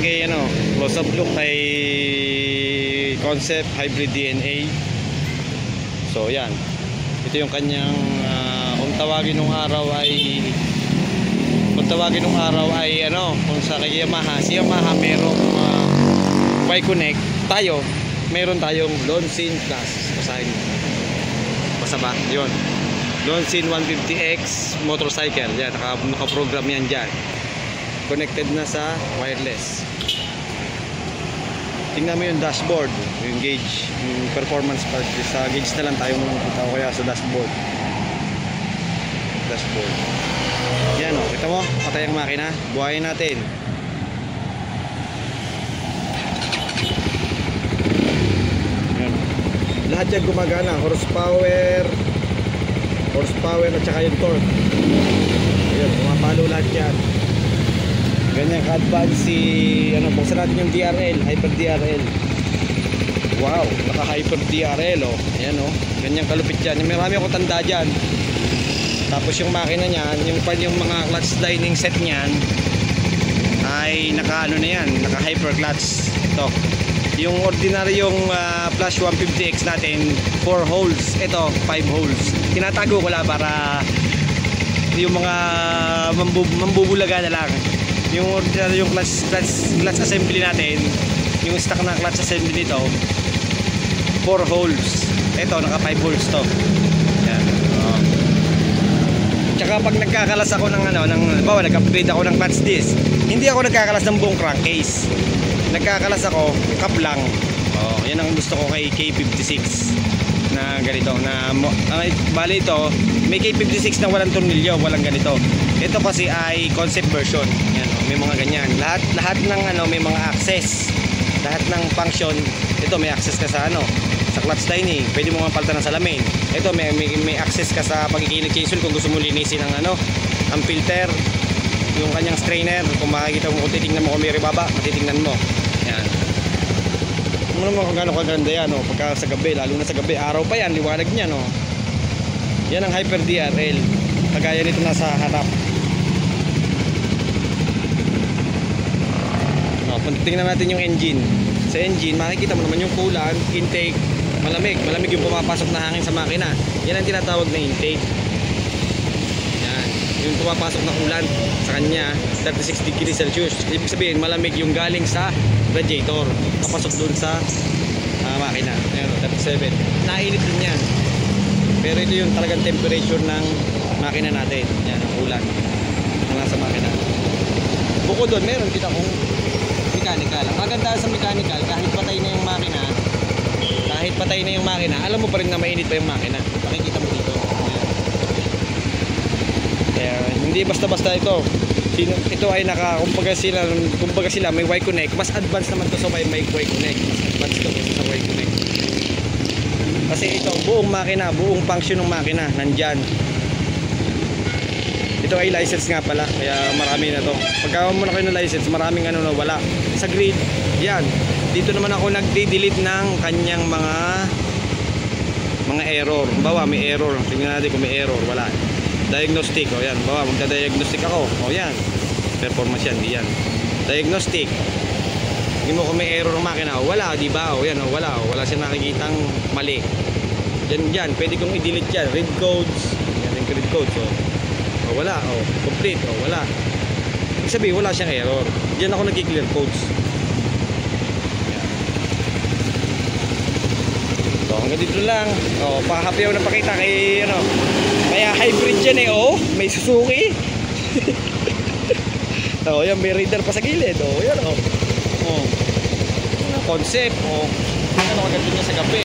kay close up look kay Concept Hybrid DNA. So yan, ito yung kanyang kung tawagin nung araw ay kung sa kay Yamaha, si Yamaha merong Y-Connect, tayo meron tayong Lonsin Plus. Basahin mo, basa ba? Yun, Lonsin 150X motorcycle. Yan, naka-program yan dyan, connected na sa wireless. Tingnan mo yung dashboard, yung gauge, yung performance part. Sa gauge na lang tayo makikita, o kaya sa dashboard. Yan o, kita mo, patay ang makina. Buhayin natin. Yan. Lahat yan gumagana, horsepower at saka yung torque. Ayan, pumapalo lahat yan. Ganyan ka-advance si buksan natin yung DRL, Hyper DRL. Wow, naka Hyper DRL oh. Ayan oh, ganyan kalupit yan. Marami akong tanda dyan. Tapos yung makina niyan, yung mga clutch lining set niyan ay naka na yan, naka hyper clutch. Ito, yung ordinaryong Flash 150X natin 4 holes, ito 5 holes. Tinatago ko lang para yung mga mambubulaga na lang. Yung ordinaryong clutch assembly natin, yung stock na clutch assembly nito 4 holes. Ito naka 5 holes to. Yan. Tsaka pag nagkakalas ako ng bawa nag-upgrade ako ng clutch disc, hindi ako nagkakalas ng buong crankcase. Nagkakalas ako cap lang. Yan ang gusto ko kay K56 na ganito na bali ito, may K56 na walang tornilyo, walang ganito. Ito kasi ay concept version. Yan, may mga ganyan. Lahat ng may mga access. Lahat ng function, ito may access ka sa sa clutch lining, pwede mo mapalitan ng salamin. Ito may access ka sa pagkikinig chisel kung gusto mo linisin ang filter, yung kanyang strainer. Kung makikita mo, kung titingnan mo, kung may ribaba, matitingnan mo. Yan. Ano naman kung gano'ng kaganda yan pagka sa gabi, lalo na sa gabi, araw pa yan, liwanag niya Yan ang Hyper DRL, kagaya nito nasa harap. Tingnan natin yung engine. Sa engine, makikita mo naman yung coolant intake. Malamig yung pumapasok na hangin sa makina. Yan ang tinatawag na intake. Yan, yung pumapasok na coolant sa kanya 36 degrees Celsius. Ibig sabihin malamig yung galing sa radiator papasok dun sa makina. Ayan, 37. Nainit din yan. Pero ito yung talagang temperature ng makina natin. Yan ang coolant na nasa makina. Bukod doon, meron kita kung mechanical. Ang maganda sa mechanical, kahit patay na yung makina, alam mo pa rin na mainit pa yung makina. Makikita mo dito. Kaya hindi basta-basta ito. Ito ay kumbaga sila may Y-Connect. Mas advanced naman to sa may Y-Connect. Mas advanced to sa Y-Connect. Kasi ito, buong makina, buong function ng makina nandyan. Ito ay license nga pala, kaya marami na to. Pagka mo na kayo ng license, maraming wala. Sa grid, yan. Dito naman ako nagde-delete ng kanyang mga error. Bawa may error. Tingnan natin kung may error, wala. Diagnostic, yan. Bawa magda-diagnostic ako. Yan. Performance yan, di yan. Diagnostic. Tingnan mo kung may error ng makina, wala, di ba? Yan, wala. Wala siya nakikitang mali. Yan, pwede kong i-delete yan. Read codes. Yan yung read codes, wala, complete, wala. Ibig sabihin, wala siyang error. Diyan ako nag-clear codes. So, hanggang dito lang. Pahapiyaw na pakita kay kaya hybrid yan may Suzuki. Yan, may radar pa sa gilid. Yan, concept, maganda niya sa gabi.